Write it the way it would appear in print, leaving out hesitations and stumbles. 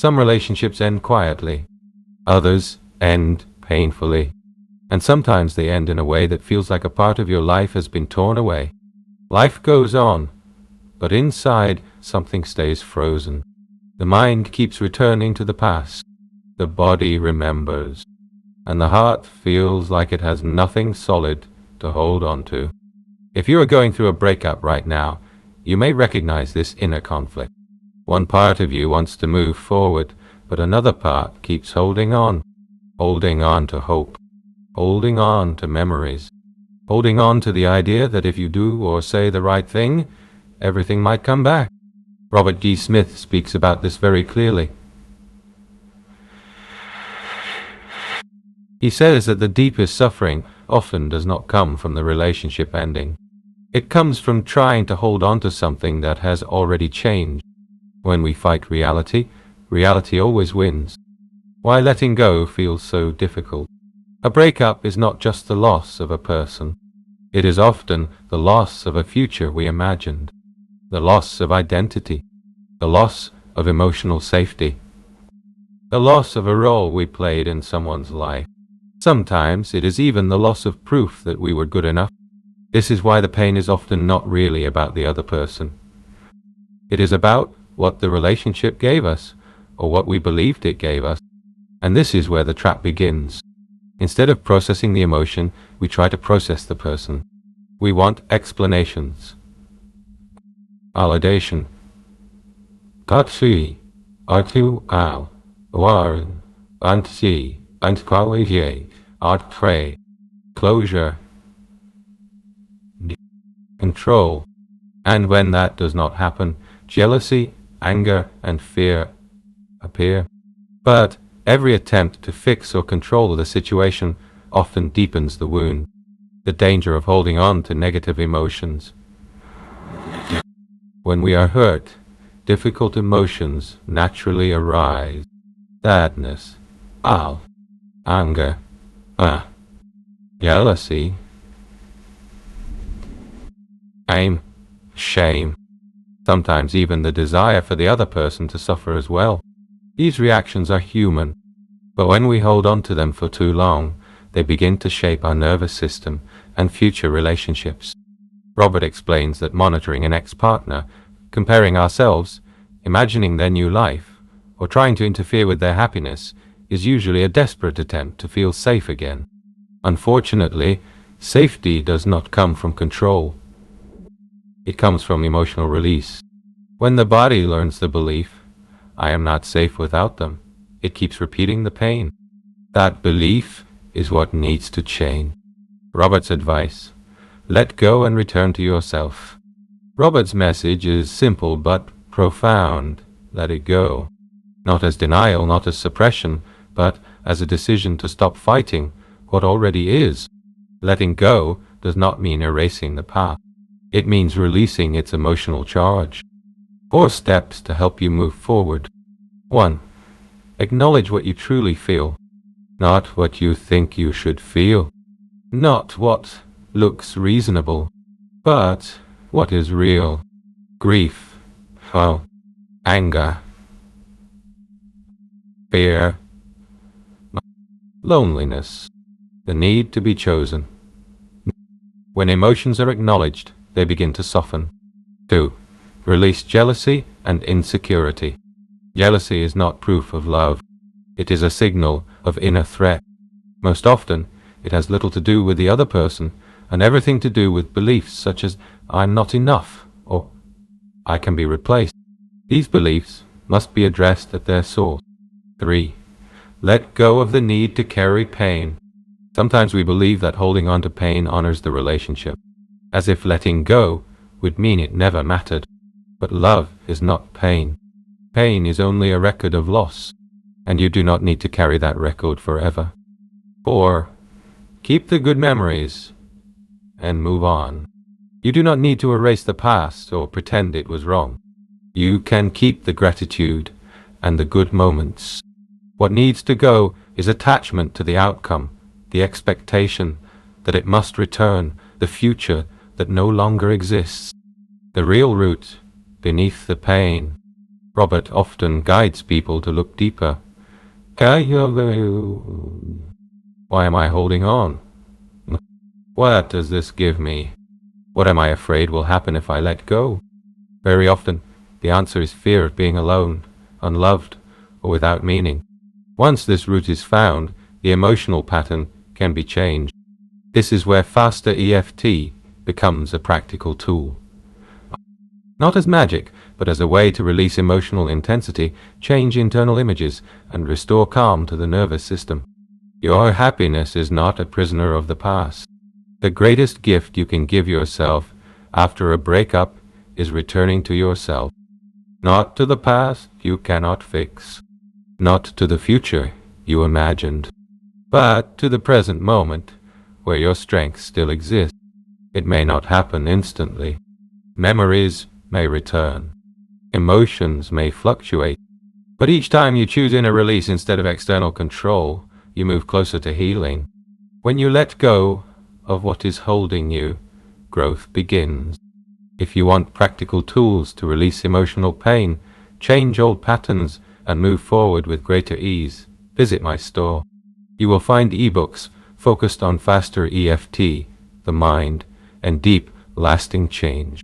Some relationships end quietly, others end painfully, and sometimes they end in a way that feels like a part of your life has been torn away. Life goes on, but inside something stays frozen. The mind keeps returning to the past, the body remembers, and the heart feels like it has nothing solid to hold on to. If you are going through a breakup right now, you may recognize this inner conflict. One part of you wants to move forward, but another part keeps holding on to hope, holding on to memories, holding on to the idea that if you do or say the right thing, everything might come back. Robert G. Smith speaks about this very clearly. He says that the deepest suffering often does not come from the relationship ending. It comes from trying to hold on to something that has already changed. When we fight reality, reality always wins. Why letting go feels so difficult? A breakup is not just the loss of a person. It is often the loss of a future we imagined, the loss of identity, the loss of emotional safety, the loss of a role we played in someone's life. Sometimes it is even the loss of proof that we were good enough. This is why the pain is often not really about the other person. It is about what the relationship gave us, or what we believed it gave us. And this is where the trap begins. Instead of processing the emotion, we try to process the person. We want explanations, validation. Tatsi, artu al, waren, antsi, antqualije, art pray, closure, control. And when that does not happen, jealousy, anger, and fear appear. But every attempt to fix or control the situation often deepens the wound, the danger of holding on to negative emotions. When we are hurt, difficult emotions naturally arise. Sadness, anger, jealousy, shame, sometimes even the desire for the other person to suffer as well. These reactions are human, but when we hold on to them for too long, they begin to shape our nervous system and future relationships. Robert explains that monitoring an ex-partner, comparing ourselves, imagining their new life, or trying to interfere with their happiness is usually a desperate attempt to feel safe again. Unfortunately, safety does not come from control. It comes from emotional release. When the body learns the belief, I am not safe without them, it keeps repeating the pain. That belief is what needs to change. Robert's advice: let go and return to yourself. Robert's message is simple but profound. Let it go. Not as denial, not as suppression, but as a decision to stop fighting what already is. Letting go does not mean erasing the past. It means releasing its emotional charge. 4 steps to help you move forward. 1. Acknowledge what you truly feel, not what you think you should feel. Not what looks reasonable, but what is real. Grief, anger, fear, loneliness, the need to be chosen. When emotions are acknowledged, they begin to soften. 2. Release jealousy and insecurity. Jealousy is not proof of love. It is a signal of inner threat. Most often, it has little to do with the other person and everything to do with beliefs such as I'm not enough or I can be replaced. These beliefs must be addressed at their source. 3. Let go of the need to carry pain. Sometimes we believe that holding on to pain honors the relationship, as if letting go would mean it never mattered. But love is not pain. Pain is only a record of loss, and you do not need to carry that record forever. 4. Keep the good memories and move on. You do not need to erase the past or pretend it was wrong. You can keep the gratitude and the good moments. What needs to go is attachment to the outcome, the expectation that it must return, the future that no longer exists. The real root beneath the pain. Robert often guides people to look deeper. Why am I holding on? What does this give me? What am I afraid will happen if I let go? Very often, the answer is fear of being alone, unloved, or without meaning. Once this root is found, the emotional pattern can be changed. This is where faster EFT becomes a practical tool. Not as magic, but as a way to release emotional intensity, change internal images, and restore calm to the nervous system. Your happiness is not a prisoner of the past. The greatest gift you can give yourself after a breakup is returning to yourself. Not to the past you cannot fix, not to the future you imagined, but to the present moment where your strength still exists. It may not happen instantly. Memories may return. Emotions may fluctuate. But each time you choose inner release instead of external control, you move closer to healing. When you let go of what is holding you, growth begins. If you want practical tools to release emotional pain, change old patterns, and move forward with greater ease, visit my store. You will find ebooks focused on faster EFT, the mind, and deep, lasting change.